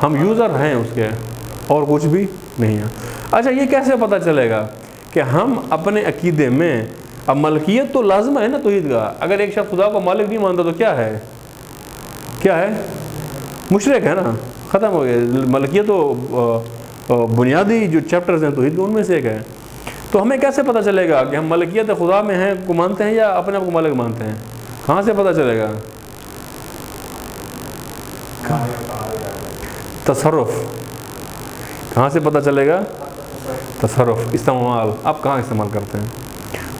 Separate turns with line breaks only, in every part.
ہم یوزر ہیں اس کے، اور کچھ بھی نہیں ہے۔ اچھا یہ کیسے پتہ چلے گا کہ ہم اپنے عقیدے میں، اب ملکیت تو لازم ہے نا توحید کا، اگر ایک شخص خدا کو مالک نہیں مانتا تو کیا ہے؟ کیا ہے؟ مشرک ہے نا، ختم ہو گیا۔ ملکیت تو بنیادی جو چیپٹرز ہیں توحید کے ان میں سے ایک ہے۔ تو ہمیں کیسے پتہ چلے گا کہ ہم ملکیت خدا میں ہیں کو مانتے ہیں یا اپنے آپ کو مالک مانتے ہیں؟ کہاں سے پتہ چلے گا؟ تصرف۔ کہاں سے پتہ چلے گا؟ تصرف، استعمال۔ آپ کہاں استعمال کرتے ہیں؟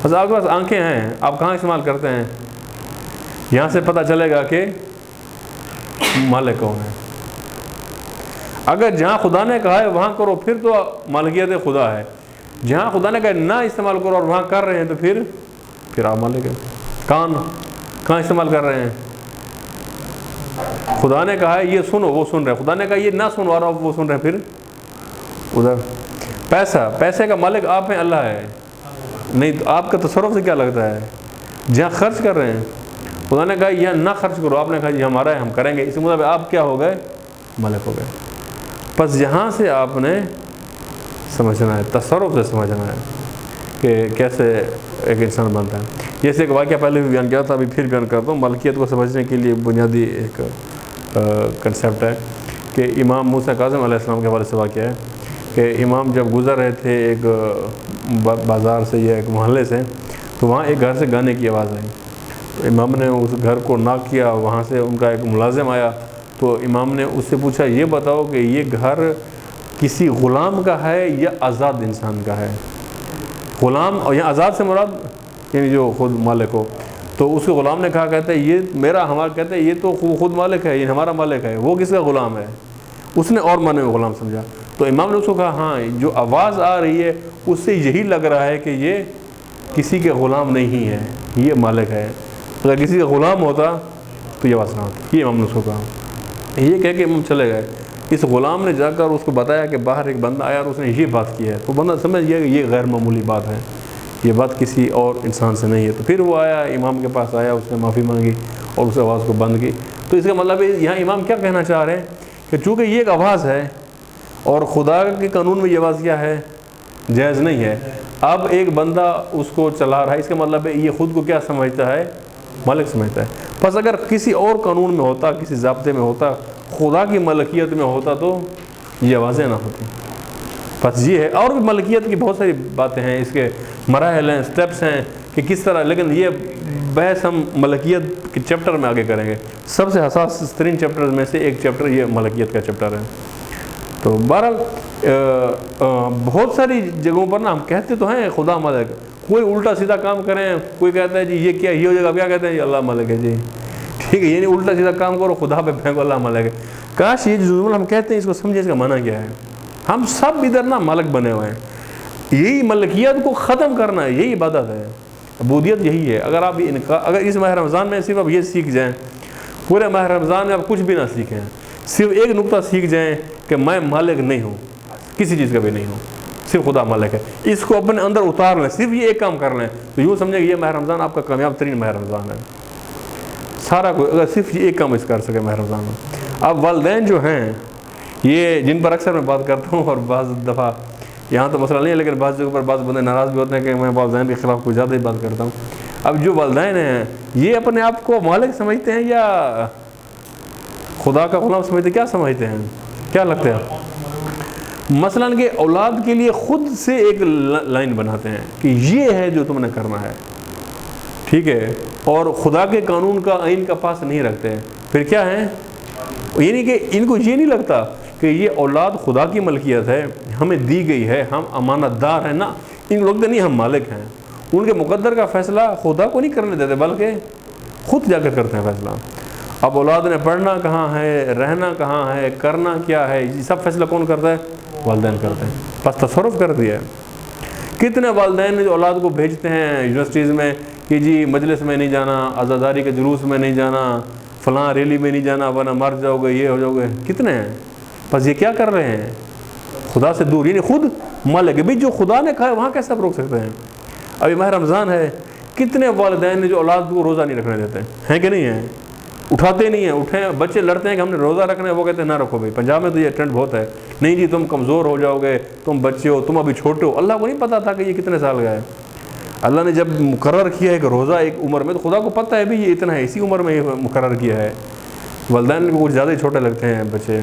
بس آپ کے پاس آنکھیں ہیں، آپ کہاں استعمال کرتے ہیں؟ یہاں سے پتہ چلے گا کہ مالک کون ہے۔ اگر جہاں خدا نے کہا ہے وہاں کرو پھر تو مالکیت خدا ہے، جہاں خدا نے کہا نہ استعمال کرو اور وہاں کر رہے ہیں تو پھر آپ مالک ہیں۔ کان کہاں استعمال کر رہے ہیں؟ خدا نے کہا ہے یہ سنو، وہ سن رہے ہیں۔ خدا نے کہا یہ نہ سنو اور آپ وہ سن رہے ہیں، پھر ادھر۔ پیسے کا مالک آپ ہیں، اللہ ہے نہیں؟ تو آپ کا تصرف سے کیا لگتا ہے؟ جہاں خرچ کر رہے ہیں خدا نے کہا یہ نہ خرچ کرو، آپ نے کہا یہ ہمارا ہے ہم کریں گے، اس مطلب آپ کیا ہو گئے؟ مالک ہو گئے۔ بس یہاں سے آپ نے سمجھنا ہے، تصرف سے سمجھنا ہے کہ کیسے ایک انسان بنتا ہے۔ جیسے ایک واقعہ پہلے بھی بیان کیا تھا، ابھی پھر بیان کرتا ہوں۔ ملکیت کو سمجھنے کے لیے بنیادی ایک کنسیپٹ ہے کہ امام موسیٰ کاظم علیہ السلام کے حوالے سے واقعہ ہے کہ امام جب گزر رہے تھے ایک بازار سے یا ایک محلے سے، تو وہاں ایک گھر سے گانے کی آواز آئی۔ تو امام نے اس گھر کو ناک کیا، وہاں سے ان کا ایک ملازم آیا، تو امام نے اس سے پوچھا یہ بتاؤ کہ یہ گھر کسی غلام کا ہے یا آزاد انسان کا ہے؟ غلام، اور یہاں آزاد سے مراد یعنی جو خود مالک ہو۔ تو اس کے غلام نے کہا، کہتے ہیں یہ میرا، ہمارا، کہتے ہیں یہ تو خود مالک ہے، یہ ہمارا مالک ہے، وہ کس کا غلام ہے؟ اس نے اور معنی میں غلام سمجھا۔ تو امام نے اس کو کہا ہاں جو آواز آ رہی ہے اس سے یہی لگ رہا ہے کہ یہ کسی کے غلام نہیں ہے، یہ مالک ہے۔ اگر کسی کا غلام ہوتا تو یہ آواز نہ ہوتی۔ یہ امام نے اس کو کہا۔ یہ کہہ کے امام چلے گئے۔ اس غلام نے جا کر اس کو بتایا کہ باہر ایک بندہ آیا اور اس نے یہ بات کی ہے، تو بندہ سمجھ گیا کہ یہ غیر معمولی بات ہے، یہ بات کسی اور انسان سے نہیں ہے۔ تو پھر وہ آیا، امام کے پاس آیا، اس نے معافی مانگی اور اس آواز کو بند کی۔ تو اس کا مطلب ہے یہاں امام کیا کہنا چاہ رہے ہیں کہ چونکہ یہ ایک آواز ہے اور خدا کے قانون میں یہ آواز کیا ہے؟ جائز نہیں ہے۔ اب ایک بندہ اس کو چلا رہا ہے، اس کا مطلب ہے یہ خود کو کیا سمجھتا ہے؟ مالک سمجھتا ہے۔ پس اگر کسی اور قانون میں ہوتا، کسی ضابطے میں ہوتا، خدا کی ملکیت میں ہوتا تو یہ آوازیں نہ ہوتی۔ بس یہ ہے۔ اور بھی ملکیت کی بہت ساری باتیں ہیں، اس کے مراحل ہیں، سٹیپس ہیں کہ کس طرح، لیکن یہ بحث ہم ملکیت کے چیپٹر میں آگے کریں گے۔ سب سے حساس ترین چیپٹر میں سے ایک چیپٹر یہ ملکیت کا چیپٹر ہے۔ تو بہرحال بہت ساری جگہوں پر نا ہم کہتے تو ہیں خدا مالک، کوئی الٹا سیدھا کام کریں، کوئی کہتا ہے جی یہ کیا یہ ہو جائے گا، کیا کہتے ہیں یہ اللہ مالک ہے جی، ٹھیک ہے، یہ نہیں الٹا سیدھا کام کرو خدا پہ پھینکو اللہ مالک ہے۔ کاش یہ جو جملہ ہم کہتے ہیں اس کو سمجھے، اس کا معنی کیا ہے۔ ہم سب ادھر نا مالک بنے ہوئے ہیں، یہی ملکیت کو ختم کرنا ہے، یہی عبادت ہے، عبودیت یہی ہے۔ اگر آپ اگر اس ماہ رمضان میں صرف آپ یہ سیکھ جائیں، پورے ماہ رمضان میں آپ کچھ بھی نہ سیکھیں، صرف ایک نقطہ سیکھ جائیں کہ میں مالک نہیں ہوں، کسی چیز کا بھی نہیں ہوں، صرف خدا مالک ہے، اس کو اپنے اندر اتار لیں، صرف یہ ایک کام کر لیں، تو یوں سمجھیں کہ یہ ماہ رمضان آپ کا کامیاب ترین ماہ رمضان ہے۔ سارا کوئی اگر صرف یہ ایک کام اس کر سکے ماہ رمضان میں۔ اب والدین جو ہیں، یہ جن پر اکثر میں بات کرتا ہوں، اور بعض دفعہ یہاں تو مسئلہ نہیں ہے، لیکن بعض جگہوں پر بعض بندے ناراض بھی ہوتے ہیں کہ میں والدین کے خلاف کچھ زیادہ ہی بات کرتا ہوں۔ اب جو والدین ہیں یہ اپنے آپ کو مالک سمجھتے ہیں یا خدا کا غلام سمجھتے ہیں؟ کیا سمجھتے ہیں؟ کیا لگتا ہے؟ مثلاً کہ اولاد کے لیے خود سے ایک لائن بناتے ہیں کہ یہ ہے جو تم نے کرنا ہے، ٹھیک ہے، اور خدا کے قانون کا آئین کا پاس نہیں رکھتے، پھر کیا ہے؟ یعنی کہ ان کو یہ نہیں لگتا کہ یہ اولاد خدا کی ملکیت ہے، ہمیں دی گئی ہے، ہم امانت دار ہیں، نا ان لوگ نہیں، ہم مالک ہیں۔ ان کے مقدر کا فیصلہ خدا کو نہیں کرنے دیتے بلکہ خود جا کر کرتے ہیں فیصلہ۔ اب اولاد نے پڑھنا کہاں ہے، رہنا کہاں ہے، کرنا کیا ہے، یہ سب فیصلہ کون کرتا ہے؟ والدین کرتے ہیں۔ بس تصرف کر دیا ہے۔ کتنے والدین جو اولاد کو بھیجتے ہیں یونیورسٹیز میں کہ جی مجلس میں نہیں جانا، عزاداری کے جلوس میں نہیں جانا، فلاں ریلی میں نہیں جانا ورنہ مر جاؤ گے، یہ ہو جاؤ گے، کتنے ہیں؟ بس یہ کیا کر رہے ہیں؟ خدا سے دور، یعنی خود مالک ہے۔ بھی جو خدا نے کہا ہے وہاں کیسے آپ روک سکتے ہیں؟ ابھی ماہ رمضان ہے، کتنے والدین جو اولاد کو روزہ نہیں رکھنے دیتے ہیں کہ نہیں ہیں؟ اٹھاتے نہیں ہیں. اٹھیں بچے لڑتے ہیں کہ ہم نے روزہ رکھنا ہے, وہ کہتے ہیں نہ رکھو بھائی, پنجاب میں تو یہ ٹرینڈ بہت ہے, نہیں جی تم کمزور ہو جاؤ گے, تم بچے ہو, تم ابھی چھوٹے ہو. اللہ کو نہیں پتا تھا کہ یہ کتنے سال کا ہے. اللہ نے جب مقرر کیا ہے کہ روزہ ایک عمر میں, تو خدا کو پتہ ہے بھی یہ اتنا ہے, اسی عمر میں مقرر کیا ہے. والدین کو کچھ زیادہ ہی چھوٹے لگتے ہیں بچے.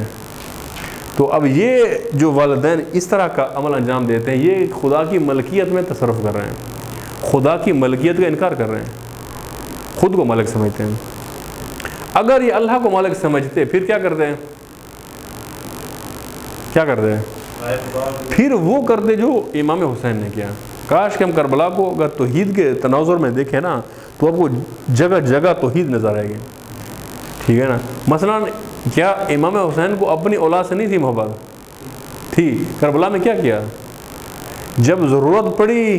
تو اب یہ جو والدین اس طرح کا عمل انجام دیتے ہیں, یہ خدا کی ملکیت میں تصرف کر رہے ہیں, خدا کی ملکیت کا انکار کر رہے ہیں, خود کو مالک سمجھتے ہیں. اگر یہ اللہ کو مالک سمجھتے پھر کیا کرتے ہیں, کیا کرتے ہیں؟ پھر وہ کرتے جو امام حسین نے کیا. کاش کہ ہم کربلا کو اگر توحید کے تناظر میں دیکھیں نا, تو آپ کو جگہ جگہ توحید نظر آئے گی, ٹھیک ہے نا. مثلا کیا امام حسین کو اپنی اولاد سے نہیں تھی محبت؟ تھی. کربلا میں کیا کیا؟ جب ضرورت پڑی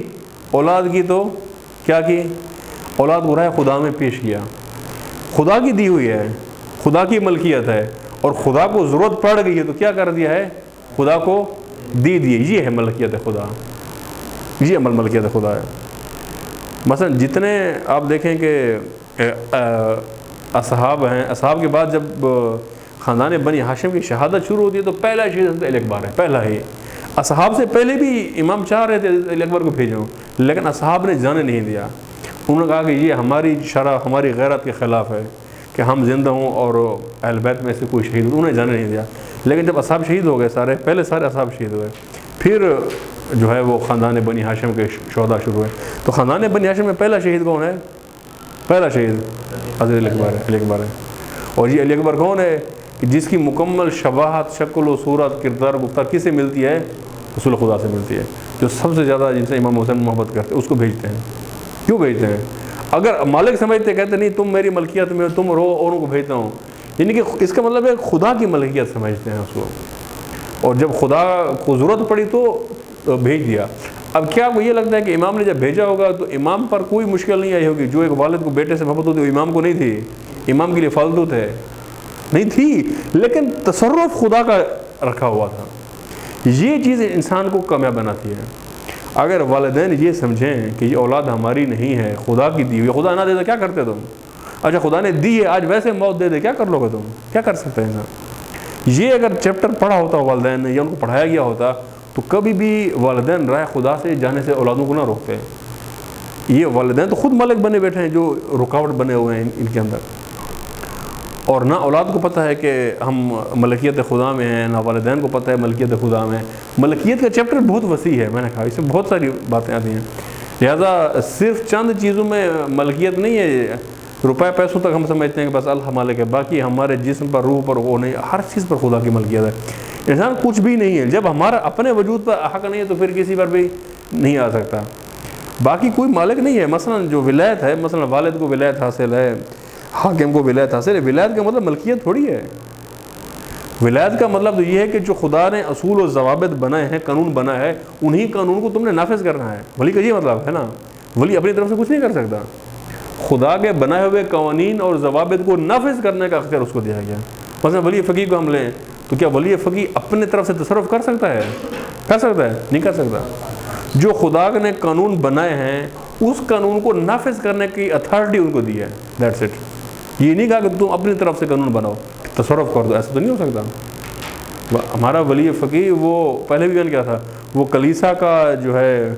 اولاد کی تو کیا کی؟ اولاد کو راہ خدا میں پیش کیا. خدا کی دی ہوئی ہے, خدا کی ملکیت ہے, اور خدا کو ضرورت پڑ گئی ہے تو کیا کر دیا ہے, خدا کو دی دیے. یہ ہے ملکیت خدا, یہ عمل ملکیت خدا ہے. مثلا جتنے آپ دیکھیں کہ اصحاب ہیں, اصحاب کے بعد جب خاندان بنی ہاشم کی شہادت شروع ہوتی ہے تو پہلا شہید علی اکبر ہے, پہلا ہی. اصحاب سے پہلے بھی امام چاہ رہے تھے علی اکبر کو بھیجوں, لیکن اصحاب نے جانے نہیں دیا. انہوں نے کہا کہ یہ ہماری شرع, ہماری غیرت کے خلاف ہے کہ ہم زندہ ہوں اور اہل بیت میں سے کوئی شہید ہو. انہوں نے جانے نہیں دیا. لیکن جب اصحاب شہید ہو گئے سارے, پہلے سارے اصحاب شہید ہوئے, پھر جو ہے وہ خاندان بنی ہاشم کے شہداء شروع ہوئے. تو خاندان بنی ہاشم میں پہلا شہید کون ہے؟ پہلا شہید حضرت علی اکبر ہے, علی اکبر ہے. اور یہ علی اکبر کون ہے کہ جس کی مکمل شباہت, شکل و صورت, کردار, گفتار کس سے ملتی ہے؟ رسول خدا سے ملتی ہے, جو سب سے زیادہ جن سے امام حسین محبت کرتے ہیں, اس کو بھیجتے ہیں. کیوں بھیجتے ہیں؟ اگر مالک سمجھتے کہتے نہیں تم میری ملکیت میں, تم رو, اوروں کو بھیجتا ہوں, یعنی کہ اس کا مطلب ہے خدا کی ملکیت سمجھتے ہیں اس کو. اور جب خدا کو ضرورت پڑی تو بھیج دیا. اب کیا آپ کو یہ لگتا ہے کہ امام نے جب بھیجا ہوگا تو امام پر کوئی مشکل نہیں آئی ہوگی؟ جو ایک والد کو بیٹے سے محبت ہوتی وہ امام کو نہیں تھی, امام کے لیے فالتو تھے, نہیں تھی, لیکن تصرف خدا کا رکھا ہوا تھا. یہ چیز انسان کو کامیاب بناتی ہے. اگر والدین یہ سمجھیں کہ یہ اولاد ہماری نہیں ہے, خدا کی دی ہوئی, خدا نہ دے تو کیا کرتے تم؟ اچھا خدا نے دی ہے, آج ویسے موت دے دے, کیا کر لو گے تم؟ کیا کر سکتے ہیں نا؟ یہ اگر چیپٹر پڑھا ہوتا والدین نے, یا ان کو پڑھایا گیا ہوتا, تو کبھی بھی والدین راہ خدا سے جانے سے اولادوں کو نہ روکتے. یہ والدین تو خود مالک بنے بیٹھے ہیں, جو رکاوٹ بنے ہوئے ہیں ان کے اندر. اور نہ اولاد کو پتہ ہے کہ ہم ملکیت خدا میں ہیں, نہ والدین کو پتہ ہے ملکیت خدا میں. ملکیت کا چیپٹر بہت وسیع ہے, میں نے کہا اس میں بہت ساری باتیں آتی ہیں. لہذا صرف چند چیزوں میں ملکیت نہیں ہے. روپے پیسوں تک ہم سمجھتے ہیں کہ بس اللہ مالک ہے, باقی ہمارے جسم پر, روح پر وہ نہیں, ہر چیز پر خدا کی ملکیت ہے. انسان کچھ بھی نہیں ہے. جب ہمارا اپنے وجود پر حق نہیں ہے تو پھر کسی پر بھی نہیں آ سکتا. باقی کوئی مالک نہیں ہے. مثلا جو ولایت ہے, مثلا والد کو ولایت حاصل ہے, حاکم کو ولایت حاصل ہے, ولایت کا مطلب ملکیت تھوڑی ہے. ولایت کا مطلب تو یہ ہے کہ جو خدا نے اصول و ضوابط بنائے ہیں, قانون بنا ہے, انہی قانون کو تم نے نافذ کرنا ہے. ولی کا یہ مطلب ہے نا. ولی اپنی طرف سے کچھ نہیں کر سکتا. خدا کے بنائے ہوئے قوانین اور ضوابط کو نافذ کرنے کا اختیار اس کو دیا گیا. مثلا ولی فقیہ کو ہم لیں تو کیا ولی فقیہ اپنے طرف سے تصرف کر سکتا ہے؟ کر سکتا ہے؟ نہیں کر سکتا. جو خدا نے قانون بنائے ہیں اس قانون کو نافذ کرنے کی اتھارٹی ان کو دی ہے. That's it. یہ نہیں کہا کہ تم اپنی طرف سے قانون بناؤ, تصرف کر دو, ایسا تو نہیں ہو سکتا. ہمارا ولی فقیہ وہ پہلے بھی کیا تھا, وہ کلیسا کا جو ہے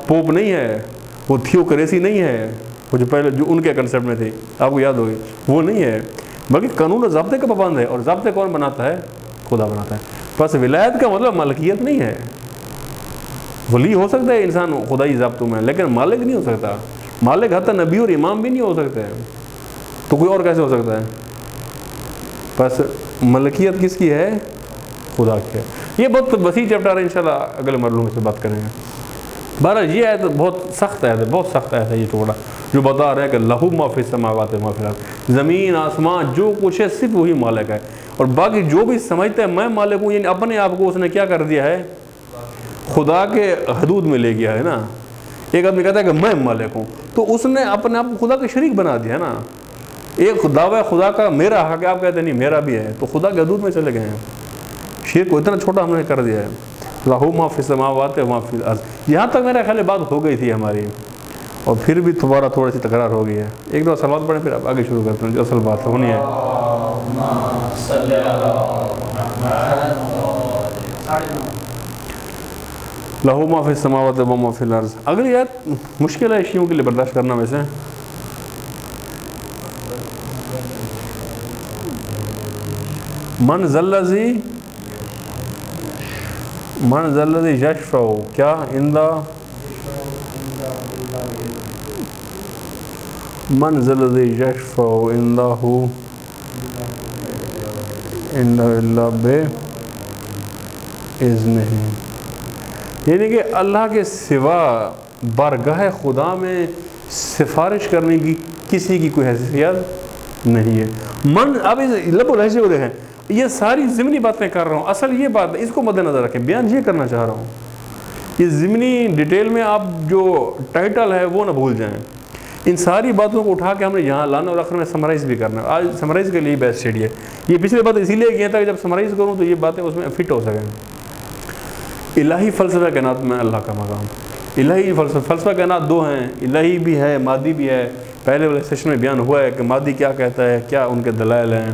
پوپ نہیں ہے, وہ تھیوکریسی نہیں ہے, وہ جو پہلے جو ان کے کنسیپٹ میں تھی, آپ کو یاد ہوگی, وہ نہیں ہے, بلکہ قانون و ضابطے کا پابند ہے. اور ضابطے کون بناتا ہے؟ خدا بناتا ہے. بس ولایت کا مطلب ملکیت نہیں ہے. ولی ہو سکتا ہے انسان خدائی ضابطوں میں, لیکن مالک نہیں ہو سکتا. مالک حتی نبی اور امام بھی نہیں ہو سکتے, تو کوئی اور کیسے ہو سکتا ہے؟ بس ملکیت کس کی ہے؟ خدا کی ہے. یہ بہت وسیع چیپٹر ہے, انشاءاللہ اگلے مرحلوں میں سے بات کریں گے. بہرحال یہ آیت بہت سخت آیت ہے, بہت سخت آیت ہے یہ ٹکڑا, جو بتا رہا ہے کہ لہو ما فی السماوات و ما فی الارض, زمین آسمان جو کچھ ہے صرف وہی مالک ہے. اور باقی جو بھی سمجھتا ہے میں مالک ہوں, یعنی اپنے آپ کو اس نے کیا کر دیا ہے؟ خدا کے حدود میں لے گیا ہے نا. ایک آدمی کہتا ہے کہ میں مالک ہوں, تو اس نے اپنے آپ کو خدا کا شریک بنا دیا نا. ایک دعویٰ خدا کا میرا حق ہے, آپ کہتے ہیں نہیں میرا بھی ہے, تو خدا کے حدود میں چلے گئے ہیں. شرک کو اتنا چھوٹا ہم نے کر دیا ہے. لہو ما فی السماوات و ما فی الارض, یہاں تک میرا خیال بات ہو گئی تھی ہماری. اور پھر بھی دوبارہ تھوڑی سی تکرار ہو گئی ہے. ایک دو صلوات پڑھیں پھر اب آگے شروع کرتے ہیں جو اصل بات ہونی ہے. لہو ما فی السماوات و ما فی الارض. اگلی آیت مشکل ہے شیعوں کے لیے برداشت کرنا. ویسے من ذا الذی یشفع کیا عندہ من ذا الذی یشفع عندہ الا بإذنہ. یعنی کہ اللہ کے سوا بارگاہ خدا میں سفارش کرنے کی کسی کی کوئی حیثیت نہیں ہے. من اب لب و لہجے کو دیکھیں, یہ ساری ضمنی باتیں کر رہا ہوں. اصل یہ بات اس کو مد نظر رکھیں, بیان یہ کرنا چاہ رہا ہوں. یہ ضمنی ڈیٹیل میں آپ جو ٹائٹل ہے وہ نہ بھول جائیں. ان ساری باتوں کو اٹھا کے ہم نے یہاں لانا اور آخر میں سمرائز بھی کرنا ہے. آج سمرائز کے لیے بیسٹ اسٹڈی ہے. یہ پچھلے بات اسی لیے کیا تھا کہ جب سمرائز کروں تو یہ باتیں اس میں فٹ ہو سکیں. الہی فلسفہ کائنات میں اللہ کا مقام. الہی فلسفہ کائنات دو ہیں, الہی بھی ہے مادی بھی ہے. پہلے والے سیشن میں بیان ہوا ہے کہ مادی کیا کہتا ہے, کیا ان کے دلائل ہیں.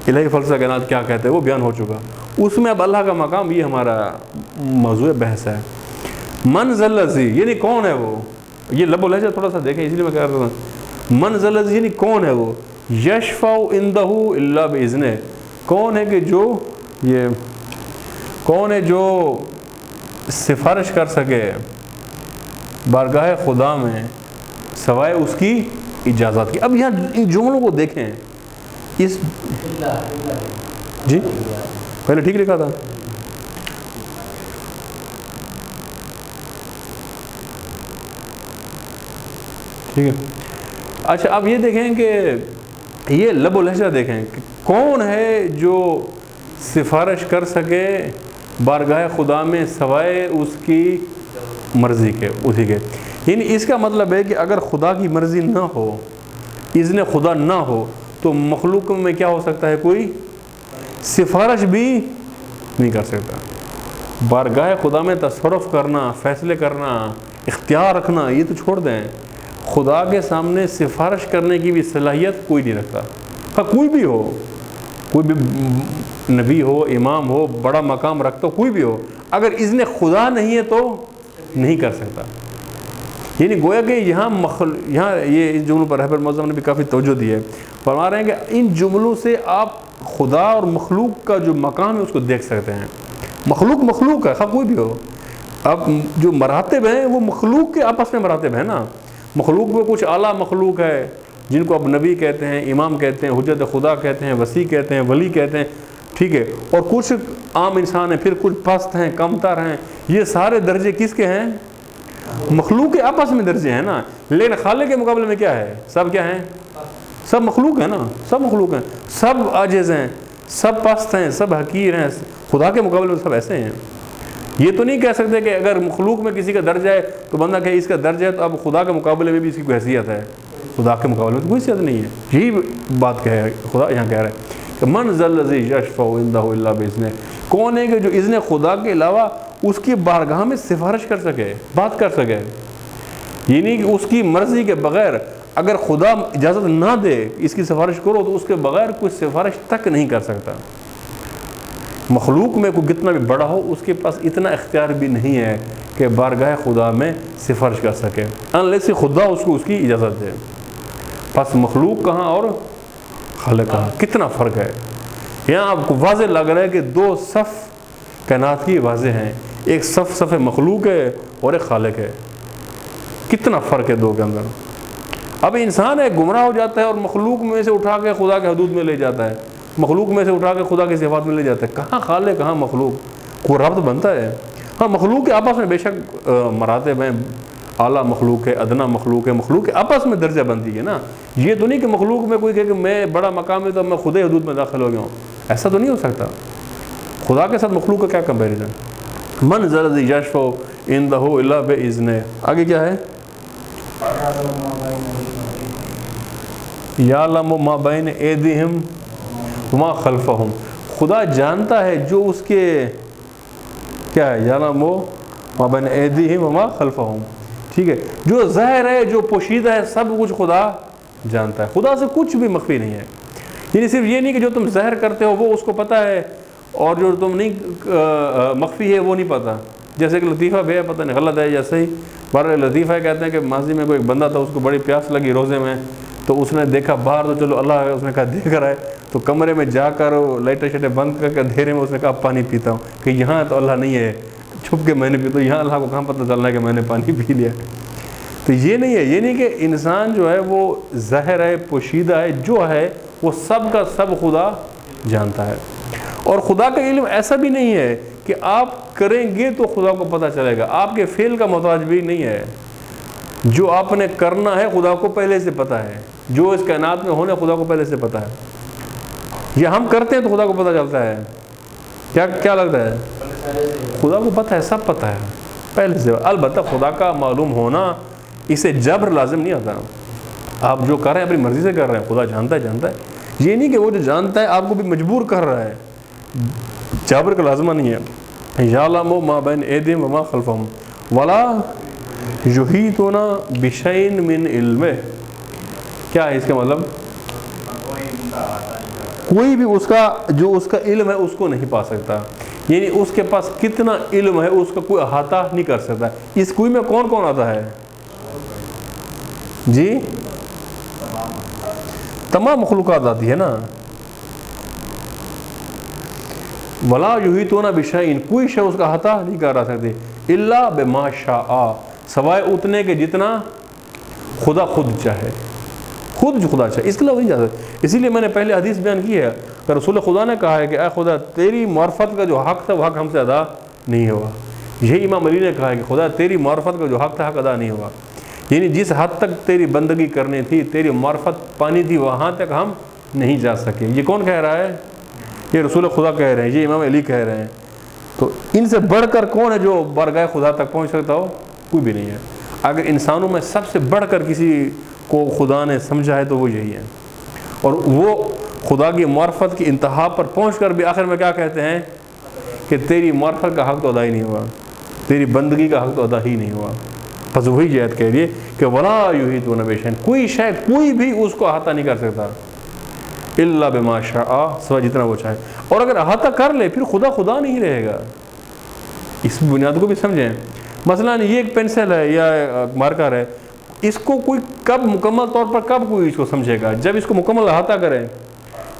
الہی فلسفہ کائنات کیا کہتا ہے وہ بیان ہو چکا. اس میں اب اللہ کا مقام یہ ہمارا موضوع بحث ہے. من ذا الذی یعنی کون ہے وہ. یہ لب و لہجہ تھوڑا سا دیکھیں, اس لیے میں کہہ رہا ہوں. من ذا الذی یعنی کون ہے وہ. یشفع عندہ الا بإذنہ. کون ہے کہ جو یہ کون ہے جو سفارش کر سکے بارگاہ خدا میں سوائے اس کی اجازت کی. اب یہاں ان جملوں کو دیکھیں. اس جی پہلے ٹھیک لکھا تھا. ٹھیک ہے. اچھا اب یہ دیکھیں کہ یہ لب و لہجہ دیکھیں کہ کون ہے جو سفارش کر سکے بارگاہ خدا میں سوائے اس کی مرضی کے, اسی کے. یعنی اس کا مطلب ہے کہ اگر خدا کی مرضی نہ ہو, اذن خدا نہ ہو, تو مخلوق میں کیا ہو سکتا ہے, کوئی سفارش بھی نہیں کر سکتا. بارگاہ خدا میں تصرف کرنا, فیصلے کرنا, اختیار رکھنا یہ تو چھوڑ دیں. خدا کے سامنے سفارش کرنے کی بھی صلاحیت کوئی نہیں رکھتا. کوئی بھی ہو, کوئی بھی نبی ہو, امام ہو, بڑا مقام رکھتا ہو, کوئی بھی ہو, اگر اذن خدا نہیں ہے تو نہیں کر سکتا. یعنی گویا کہ یہاں یہ ان جملوں پر رہبر معظم نے بھی کافی توجہ دی ہے. فرما رہے ہیں کہ ان جملوں سے آپ خدا اور مخلوق کا جو مقام ہے اس کو دیکھ سکتے ہیں. مخلوق ہے, خواہ کوئی بھی ہو. اب جو مراتب ہیں وہ مخلوق کے آپس میں مراتب ہیں نا. مخلوق میں کچھ اعلیٰ مخلوق ہے جن کو اب نبی کہتے ہیں, امام کہتے ہیں, حجت خدا کہتے ہیں, وسیع کہتے ہیں, ولی کہتے ہیں. ٹھیک ہے. اور کچھ عام انسان ہیں, پھر کچھ پست ہیں, کم تر ہیں. یہ سارے درجے کس کے ہیں, مخلوق کے آپس میں درجے ہیں نا. لیکن خالق کے مقابلے میں کیا ہے, سب کیا ہیں, سب مخلوق ہیں نا. سب مخلوق ہیں, سب عاجز ہیں, سب پست ہیں, سب حقیر ہیں. خدا کے مقابلے میں سب ایسے ہیں. یہ تو نہیں کہہ سکتے کہ اگر مخلوق میں کسی کا درجہ ہے تو بندہ کہ اس کا درجہ ہے تو اب خدا کے مقابلے میں بھی اس کی کوئی حیثیت ہے. خدا کے مقابلے میں کوئی حیثیت نہیں ہے. یہی بات کہہ رہے خدا یہاں کہہ رہے ہیں کہ من ذا الذی یشفع عندہ الا بإذنہ. کون ہے کہ جو اذن خدا کے علاوہ اس کی بارگاہ میں سفارش کر سکے, بات کر سکے. یعنی کہ اس کی مرضی کے بغیر اگر خدا اجازت نہ دے اس کی سفارش کرو تو اس کے بغیر کوئی سفارش تک نہیں کر سکتا. مخلوق میں کوئی کتنا بھی بڑا ہو اس کے پاس اتنا اختیار بھی نہیں ہے کہ بارگاہ خدا میں سفارش کر سکے انلیس خدا اس کو اس کی اجازت دے. پس مخلوق کہاں اور خالق کہاں, کتنا فرق ہے. یہاں آپ کو واضح لگ رہا ہے کہ دو صف کائنات کی واضح ہیں. ایک صف مخلوق ہے اور ایک خالق ہے. کتنا فرق ہے دو کے اندر. اب انسان ہے گمراہ ہو جاتا ہے اور مخلوق میں سے اٹھا کے خدا کے حدود میں لے جاتا ہے, مخلوق میں سے اٹھا کے خدا کی صفات میں لے جاتا ہے. کہاں خالق کہاں مخلوق, کوئی ربط بنتا ہے. ہاں مخلوق کے آپس میں بے شک مراتب ہیں, اعلیٰ مخلوق ہے, ادنا مخلوق ہے, مخلوق کے آپس میں درجہ بندی ہے نا. یہ تو نہیں کہ مخلوق میں کوئی کہے کہ میں بڑا مقام ہے تو میں خدا حدود میں داخل ہو گیا ہوں, ایسا تو نہیں ہو سکتا. خدا کے ساتھ مخلوق کا کیا کمپیریزن. من ذا الذی یشفع عندہ الا بإذنہ. آگے کیا ہے, یعلم ما بین ایدیہم وما خلفہم. خدا جانتا ہے جو اس کے کیا ہے, یعلم ما بین ایدیہم وما خلفہم. ٹھیک ہے، جو ظاہر ہے جو پوشیدہ ہے سب کچھ خدا جانتا ہے، خدا سے کچھ بھی مخفی نہیں ہے. یعنی صرف یہ نہیں کہ جو تم ظاہر کرتے ہو وہ اس کو پتہ ہے اور جو تم نہیں مخفی ہے وہ نہیں پتہ. جیسے کہ لطیفہ بھی ہے، پتہ نہیں غلط ہے یا صحیح، بہرحال لطیفہ کہتے ہیں کہ ماضی میں کوئی ایک بندہ تھا، اس کو بڑی پیاس لگی روزے میں، تو اس نے دیکھا باہر، تو چلو اللہ ہے، اس نے کہا دیکھ رہا ہے، تو کمرے میں جا کر لائٹیں شیٹیں بند کر کے اندھیرے میں اس نے کہا پانی پیتا ہوں کہ یہاں تو اللہ نہیں ہے، چھپ کے میں نے پی، تو یہاں اللہ کو کہاں پتہ چل رہا ہے کہ میں نے پانی پی لیا. تو یہ نہیں ہے، یہ نہیں کہ انسان جو ہے وہ ظاہر ہے پوشیدہ ہے، جو ہے وہ سب کا سب خدا جانتا ہے. اور خدا کا علم ایسا بھی نہیں ہے کہ آپ کریں گے تو خدا کو پتہ چلے گا، آپ کے فعل کا محتاج بھی نہیں ہے. جو آپ نے کرنا ہے خدا کو پہلے سے پتہ ہے، جو اس کائنات میں ہونا خدا کو پہلے سے پتہ ہے. یہ ہم کرتے ہیں تو خدا کو پتہ چلتا ہے، کیا لگتا ہے؟ خدا کو پتہ ہے، سب پتہ ہے پہلے سے. البتہ خدا کا معلوم ہونا اسے جبر لازم نہیں آتا. آپ جو کر رہے ہیں اپنی مرضی سے کر رہے ہیں، خدا جانتا ہے. یہ نہیں کہ وہ جو جانتا ہے آپ کو بھی مجبور کر رہا ہے، جبر کا لازمہ نہیں ہے. یعلم ما بین ایدیہم وما خلفہم ولا یحیطون بشیء من علمہ. کیا ہے اس کا مطلب؟ کوئی بھی اس کا علم ہے اس کو نہیں پا سکتا. یعنی اس کے پاس کتنا علم ہے اس کا کوئی احاطہ نہیں کر سکتا. اس کوئی میں کون کون آتا ہے جی؟ تمام مخلوقات آتی ہے نا. ولا یحیطون بشیء، کوئی شے اس کا احاطہ نہیں کر سکتے، الا بما شاء، سوائے اتنے کے جتنا خدا خود چاہے. خود جو خدا چاہے اس کے علاوہ نہیں جا سکتے. اسی لیے میں نے پہلے حدیث بیان کی ہے کہ رسول خدا نے کہا ہے کہ اے خدا تیری معرفت کا جو حق تھا وہ حق ہم سے ادا نہیں ہوا. یہی امام علی نے کہا ہے کہ خدا تیری معرفت کا جو حق تھا حق ادا نہیں ہوا. یعنی جس حد تک تیری بندگی کرنی تھی، تیری معرفت پانی تھی، وہاں تک ہم نہیں جا سکے. یہ کون کہہ رہا ہے؟ یہ رسول خدا کہہ رہے ہیں، یہ امام علی کہہ رہے ہیں. تو ان سے بڑھ کر کون ہے جو بارگاہ خدا تک پہنچ سکتا ہو؟ کوئی بھی نہیں ہے. اگر انسانوں میں سب سے بڑھ کر کسی کو خدا نے سمجھا ہے تو وہ یہی ہے. اور وہ خدا کی معرفت کی انتہا پر پہنچ کر بھی آخر میں کیا کہتے ہیں کہ تیری معرفت کا حق تو ادا ہی نہیں ہوا، تیری بندگی کا حق تو ادا ہی نہیں ہوا. بس وہی آیت کہہ رہی ہے کہ ولا یحیطون بشیء، کوئی شے کوئی بھی اس کو احاطہ نہیں کر سکتا، الا بما شاء، سوائے جتنا وہ چاہے. اور اگر احاطہ کر لے پھر خدا نہیں رہے گا. اس بنیاد کو بھی سمجھیں. مثلا یہ ایک پینسل ہے یا مارکر ہے، اس کو کوئی کب مکمل طور پر کب کوئی اس کو سمجھے گا؟ جب اس کو مکمل احاطہ کریں،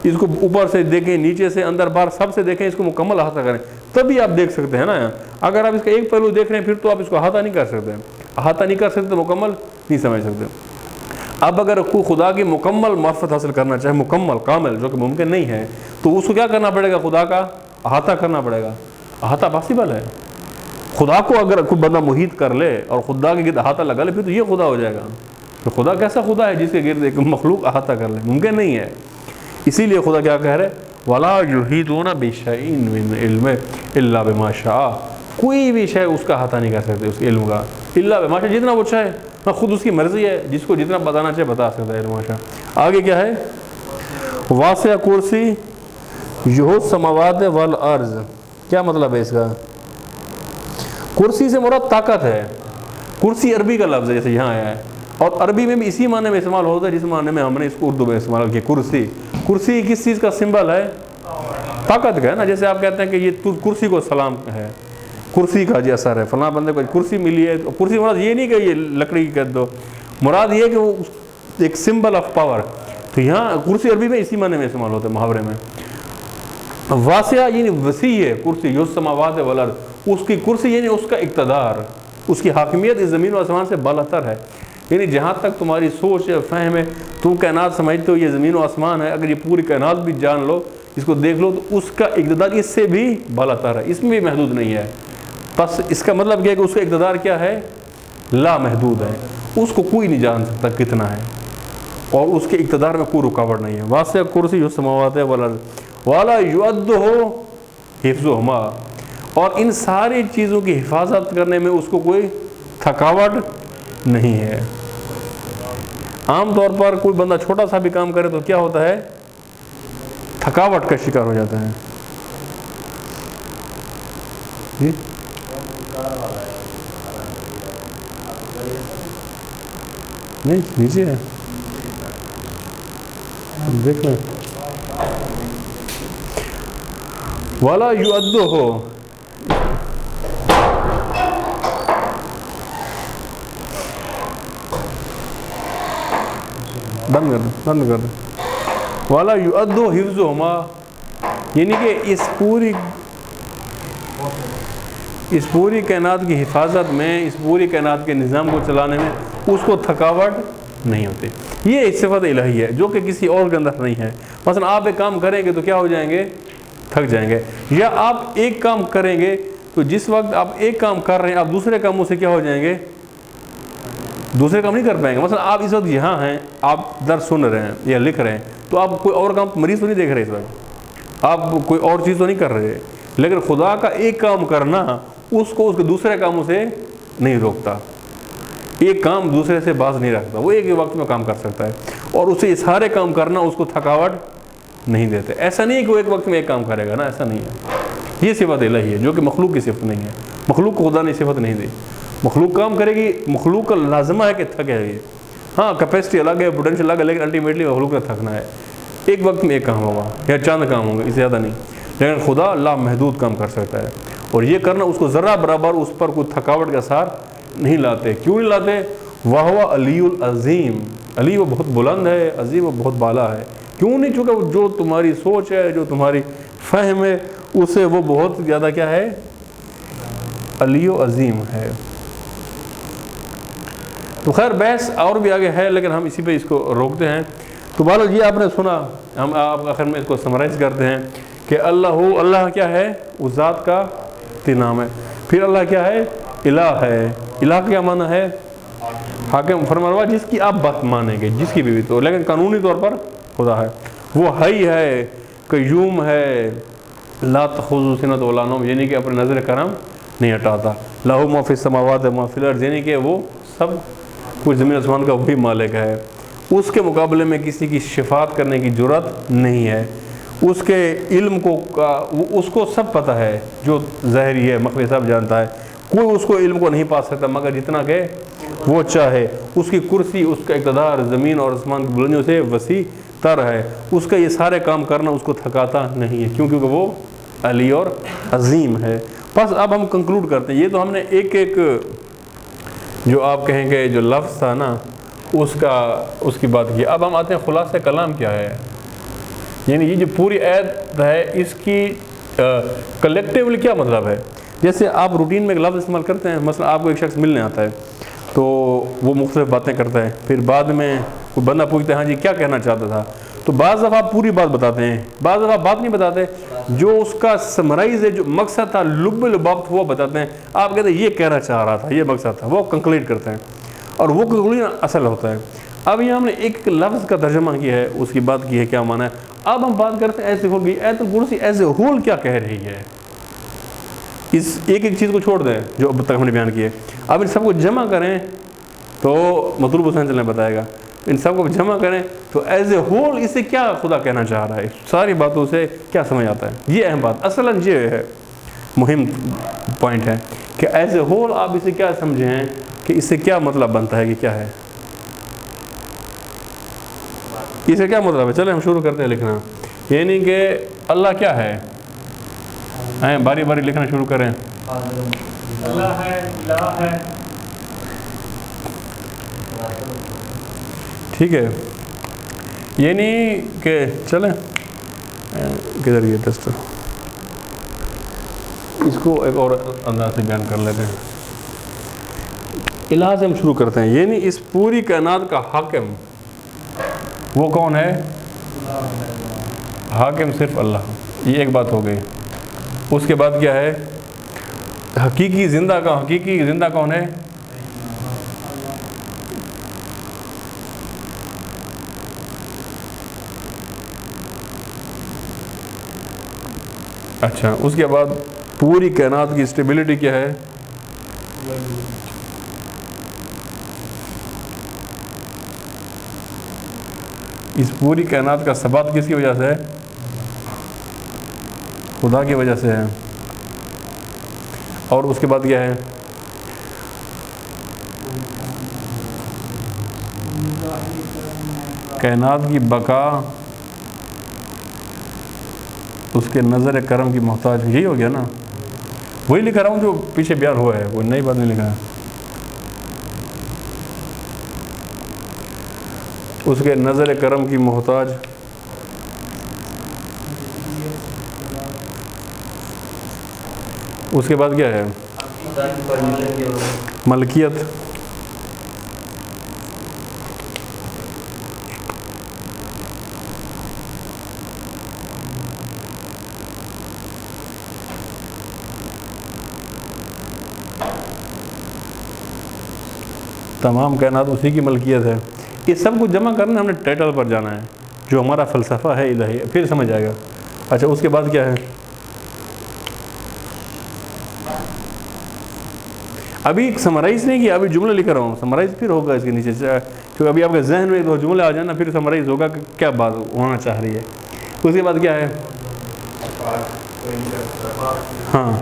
اس کو اوپر سے دیکھیں، نیچے سے اندر باہر سب سے دیکھیں، اس کو مکمل احاطہ کریں، تبھی آپ دیکھ سکتے ہیں نا. اگر آپ اس کا ایک پہلو دیکھ رہے ہیں پھر تو آپ اس کو احاطہ نہیں کر سکتے. احاطہ نہیں کر سکتے تو مکمل نہیں سمجھ سکتے. اب اگر کوئی خدا کی مکمل معرفت حاصل کرنا چاہے، مکمل کامل، جو کہ ممکن نہیں ہے، تو اس کو کیا کرنا پڑے گا؟ خدا کا احاطہ کرنا پڑے گا. احاطہ پاسبل ہے. خدا کو اگر کوئی بندہ محیط کر لے اور خدا کے گرد احاطہ لگا لے پھر تو یہ خدا ہو جائے گا. تو خدا کیسا خدا ہے جس کے گرد ایک مخلوق احاطہ کر لے؟ ممکن نہیں ہے. اسی لیے خدا کیا کہہ رہے؟ ولا یحیطون بشیء من علمہ الا بما شاء، کوئی بھی شے اس کا احاطہ نہیں کر سکتے اس کے علم کا، الا بما شاء، جتنا وہ چاہے. خود اس کی مرضی ہے، جس کو جتنا بتانا چاہے بتا سکتا ہے. علم شاء. آگے کیا ہے؟ واسع کرسی یحیط السماوات والارض. کیا مطلب ہے اس کا؟ کرسی سے مراد طاقت ہے. کرسی عربی کا لفظ ہے جیسے یہاں آیا ہے، اور عربی میں بھی اسی معنی میں استعمال ہوتا ہے جس معنی میں ہم نے اس کو اردو میں استعمال کیا. کرسی کس چیز کا سمبل ہے؟ طاقت کا ہے نا. جیسے آپ کہتے ہیں کہ یہ کرسی کو سلام ہے، کرسی کا جو اثر ہے، فلاں بندے کو کرسی ملی ہے. تو کرسی مراد یہ نہیں کہ یہ لکڑی کی کہہ دو، مراد یہ کہ وہ ایک سمبل آف پاور. تو یہاں کرسی عربی میں اسی معنی میں استعمال ہوتا ہے محاورے میں. واسعہ یعنی وسیع ہے کرسی، یحیط السماوات والارض، اس کی کرسی یعنی اس کا اقتدار، اس کی حاکمیت اس زمین و آسمان سے بالاتر ہے. یعنی جہاں تک تمہاری سوچ یا فہم ہے، تم کائنات سمجھتے ہو یہ زمین و آسمان ہے، اگر یہ پوری کائنات بھی جان لو، اس کو دیکھ لو، تو اس کا اقتدار اس سے بھی بالاتر ہے، اس میں بھی محدود نہیں ہے. بس اس کا مطلب کیا ہے کہ اس کا اقتدار کیا ہے؟ لا محدود ہے. اس کو کوئی نہیں جان سکتا کتنا ہے، اور اس کے اقتدار میں کوئی رکاوٹ نہیں ہے. واسع کرسی السماوات والارض ولا یؤدہ حفظہما، اور ان ساری چیزوں کی حفاظت کرنے میں اس کو کوئی تھکاوٹ نہیں ہے. عام طور پر کوئی بندہ چھوٹا سا بھی کام کرے تو کیا ہوتا ہے؟ تھکاوٹ کا شکار ہو جاتا ہے. جی نہیں نیچے ہے، دیکھ لیں. والا یعد ہو، بند کر دیں. والا یعد حفظہما، یعنی کہ اس پوری کائنات کی حفاظت میں، اس پوری کائنات کے نظام کو چلانے میں اس کو تھکاوٹ نہیں ہوتی. یہ صفت الہی ہے جو کہ کسی اور کے اندر نہیں ہے. مثلا آپ ایک کام کریں گے تو کیا ہو جائیں گے؟ تھک جائیں گے. یا آپ ایک کام کریں گے تو جس وقت آپ ایک کام کر رہے ہیں آپ دوسرے کاموں سے کیا ہو جائیں گے؟ دوسرے کام نہیں کر پائیں گے. مثلا آپ اس وقت یہاں ہیں، آپ درس سن رہے ہیں یا لکھ رہے ہیں، تو آپ کوئی اور کام، مریض تو نہیں دیکھ رہے اس وقت، آپ کوئی اور چیز تو نہیں کر رہے. لیکن خدا کا ایک کام کرنا اس کو اس کے دوسرے کاموں سے نہیں روکتا. ایک کام دوسرے سے باز نہیں رکھتا، وہ ایک ہی وقت میں کام کر سکتا ہے. اور اسے یہ سارے کام کرنا اس کو تھکاوٹ نہیں دیتے. ایسا نہیں ہے کہ وہ ایک وقت میں ایک کام کرے گا نا، ایسا نہیں ہے. یہ صفت الہی ہے جو کہ مخلوق کی صفت نہیں ہے. مخلوق کو خدا نے صفت نہیں دی. مخلوق کام کرے گی، مخلوق کا لازمہ ہے کہ تھکے گی. ہاں کیپیسٹی الگ ہے، پوٹینشیل الگ ہے، لیکن الٹیمیٹلی مخلوق نے تھکنا ہے. ایک وقت میں ایک کام ہوگا یا چند کام ہوں گے، اس سے زیادہ نہیں. لیکن خدا لامحدود کام کر سکتا ہے، اور یہ کرنا اس کو ذرا برابر اس پر کوئی تھکاوٹ کا اثر نہیں لاتے. کیوں نہیں لاتے؟ وَهُوَ عَلِيُّ الْعَظِيمُ، علی وہ بہت بلند ہے، عظیم وہ بہت بالا ہے. کیوں نہیں؟ چونکہ جو تمہاری سوچ ہے، جو تمہاری فہم ہے، اسے وہ بہت زیادہ کیا ہے؟ علی و عظیم ہے. تو خیر بحث اور بھی آگے ہے، لیکن ہم اسی پہ اس کو روکتے ہیں. تو بہرحال یہ آپ نے سنا، ہم آپ آخر میں اس کو سمرائز کرتے ہیں کہ اللہ کیا ہے؟ اس ذات کا نام ہے. پھر اللہ کیا ہے؟ الہ ہے. الہ کا کیا معنی ہے؟ حاکم، فرمانروا، جس کی آپ بات مانیں گے، جس کی بھی تو، لیکن قانونی طور پر خدا ہے. وہ حی ہے، قیوم ہے، لا تأخذہ سنۃ ولا نوم، یعنی کہ اپنے نظر کرم نہیں ہٹاتا. لہ ما فی السماوات و ما فی الارض، یعنی کہ وہ سب کچھ زمین آسمان کا وہی مالک ہے. اس کے مقابلے میں کسی کی شفاعت کرنے کی جرات نہیں ہے. اس کے علم کو اس کو سب پتہ ہے، جو ظاہری ہے مخفی سب جانتا ہے. کوئی اس کو علم کو نہیں پا سکتا مگر جتنا کہ وہ چاہے. اس کی کرسی، اس کا اقتدار زمین اور آسمان کی بلندیوں سے وسیع تر ہے. اس کا یہ سارے کام کرنا اس کو تھکاتا نہیں ہے، کیونکہ وہ علی اور عظیم ہے. بس اب ہم کنکلوڈ کرتے ہیں. یہ تو ہم نے ایک ایک جو آپ کہیں کہ جو لفظ تھا نا اس کی بات کی. اب ہم آتے ہیں خلاصہ کلام کیا ہے. یعنی یہ جو پوری آیت ہے اس کی کلیکٹیولی کیا مطلب ہے. جیسے آپ روٹین میں ایک لفظ استعمال کرتے ہیں، مثلا آپ کو ایک شخص ملنے آتا ہے تو وہ مختلف باتیں کرتا ہے، پھر بعد میں کوئی بندہ پوچھتا ہے ہاں جی کیا کہنا چاہتا تھا، تو بعض دفعہ آپ پوری بات بتاتے ہیں، بعض دفعہ بات نہیں بتاتے، جو اس کا سمرائز ہے، جو مقصد تھا، لب لباب وہ بتاتے ہیں. آپ کہتے ہیں یہ کہنا چاہ رہا تھا، یہ مقصد تھا، وہ کنکلیڈ کرتے ہیں، اور وہ کنکلوژن اصل ہوتا ہے. اب یہ ہم نے ایک لفظ کا ترجمہ کیا ہے، اس کی بات کی ہے کیا معنی ہے. اب ہم بات کرتے ہیں ایسے ہول کی. آیت الکرسی ایز اے ہول کیا کہہ رہی ہے. اس ایک ایک چیز کو چھوڑ دیں جو اب تک ہم نے بیان کیے. اب ان سب کو جمع کریں تو مطلوب حسین چلنے بتائے گا. ان سب کو جمع کریں تو ایز اے ہول اسے کیا خدا کہنا چاہ رہا ہے، ساری باتوں سے کیا سمجھ آتا ہے. یہ اہم بات اصلاً یہ ہے، مہم پوائنٹ ہے کہ ایز اے ہول آپ اسے کیا سمجھیں کہ اس سے کیا مطلب بنتا ہے کہ کیا ہے، اسے کیا مطلب ہے. چلیں ہم شروع کرتے ہیں لکھنا. یعنی کہ اللہ کیا ہے، باری باری لکھنا شروع کریں.
اللہ ہے، الہ ہے.
ٹھیک ہے. یعنی کہ چلیں کدھر یہ ٹیسٹ، اس کو ایک اور انداز سے بیان کر لیتے ہیں. الہ سے ہم شروع کرتے ہیں. یعنی اس پوری کائنات کا حاکم وہ کون ہے؟ حاکم صرف اللہ. یہ ایک بات ہو گئی. اس کے بعد کیا ہے؟ حقیقی زندہ کون ہے؟ اچھا. اس کے بعد پوری کائنات کی اسٹیبلٹی کیا ہے؟ اس پوری کائنات کا ثبات کس کی وجہ سے ہے؟ خدا کی وجہ سے ہے. اور اس کے بعد کیا ہے؟ کائنات کی بقا اس کے نظر کرم کی محتاج، یہی ہو گیا نا؟ وہی لکھا رہا ہوں جو پیچھے بیان ہوا ہے، کوئی نئی بات نہیں لکھا ہے۔ اس کے نظر کرم کی محتاج، اس کے بعد کیا ہے؟ ملکیت، تمام کائنات اسی کی ملکیت ہے۔ یہ سب کچھ جمع کرنا ہم نے ٹائٹل پر جانا ہے، جو ہمارا فلسفہ ہے الہی، پھر سمجھ آئے گا۔ اچھا اس کے بعد کیا ہے؟ ابھی سمرائز نہیں کیا، ابھی جملہ لکھ رہا ہوں، سمرائز پھر ہوگا اس کے نیچے، کیونکہ ابھی آپ کے ذہن میں دو جملے آ جانا، پھر سمرائز ہوگا کہ کیا بات ہونا چاہ رہی ہے۔ اس کے بعد کیا ہے؟ ہاں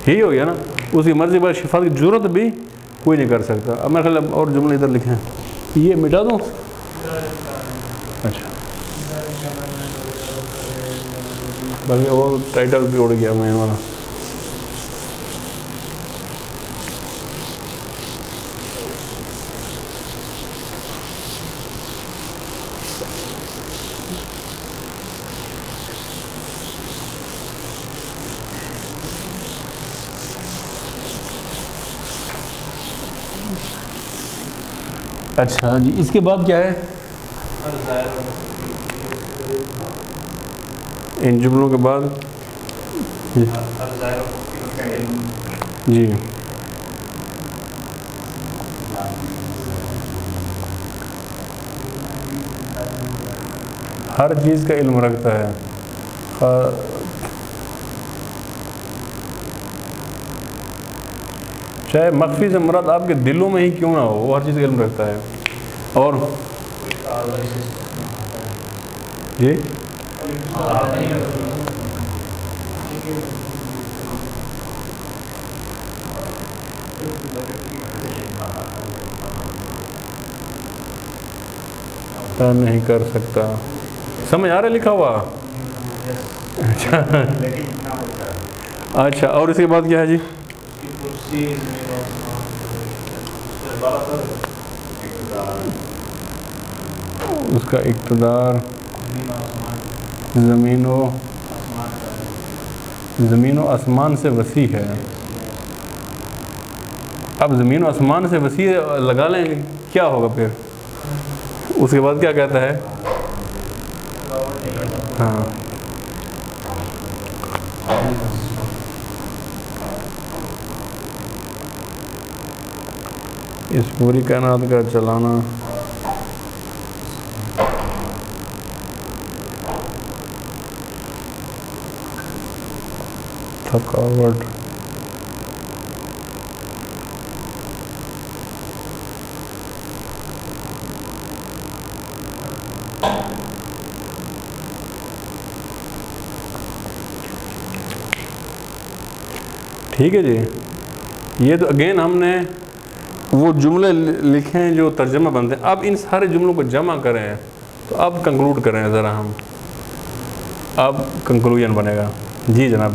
یہی ہو گیا نا، اس کی مرضی پر شفاعت کی ضرورت بھی کوئی نہیں کر سکتا۔ اب میرے خیال اور جملے ادھر لکھیں، یہ مٹا دوں؟ اچھا باقی وہ ٹائٹل بھی اڑ گیا میں والا۔ اچھا جی، اس کے بعد کیا ہے؟ ان جملوں کے بعد جی ہر چیز کا علم رکھتا ہے، چاہے مخفی سے مراد آپ کے دلوں میں ہی کیوں نہ ہو، وہ ہر چیز کا علم رکھتا ہے۔ اور جی نہیں کر سکتا، سمجھ آ رہا ہے لکھا ہوا؟ اچھا اور اس کے بعد کیا ہے جی؟ اس کا اقتدار زمین و آسمان سے وسیع ہے۔ اب زمین و آسمان سے وسیع لگا لیں کیا ہوگا پھر؟ اس کے بعد کیا کہتا ہے؟ ہاں اس پوری کائنات کا چلانا تھکاوٹ ٹھیک ہے جی۔ یہ تو اگین ہم نے وہ جملے لکھے ہیں جو ترجمہ بنتے ہیں۔ اب ان سارے جملوں کو جمع کریں تو اب کنکلوڈ کریں ذرا ہم، اب کنکلوژن بنے گا۔ جی جناب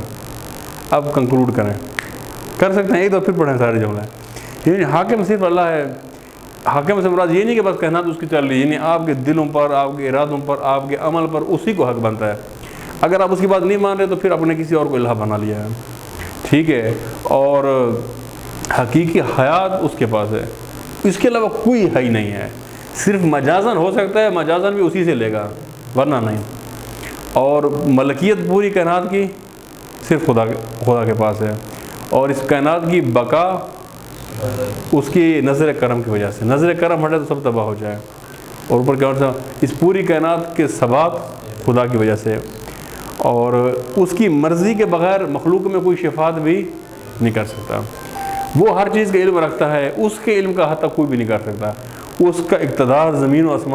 اب کنکلوڈ کریں، کر سکتے ہیں ایک دو پھر پڑھیں سارے جملے۔ یعنی حاکم صرف اللہ ہے، حاکم سے مراد یہ نہیں کہ بس کہنا تو اس کی چل رہی، یعنی آپ کے دلوں پر، آپ کے ارادوں پر، آپ کے عمل پر اسی کو حق بنتا ہے۔ اگر آپ اس کی بات نہیں مان رہے تو پھر آپ نے کسی اور کو الہ بنا لیا ہے، ٹھیک ہے۔ اور حقیقی حیات اس کے پاس ہے، اس کے علاوہ کوئی ہے ہی نہیں ہے، صرف مجازن ہو سکتا ہے، مجازن بھی اسی سے لے گا ورنہ نہیں۔ اور ملکیت پوری کائنات کی صرف خدا کے پاس ہے، اور اس کائنات کی بقا اس کی نظر کرم کی وجہ سے، نظر کرم ہٹے تو سب تباہ ہو جائے۔ اور اوپر کیا ہوتا ہے؟ اس پوری کائنات کے ثبات خدا کی وجہ سے، اور اس کی مرضی کے بغیر مخلوق میں کوئی شفاعت بھی نہیں کر سکتا. وہ ہر چیز کا علم رکھتا ہے، اس کے علم کا حد تک کوئی بھی نہیں کر سکتا. اس کا اقتدار زمین و آسمان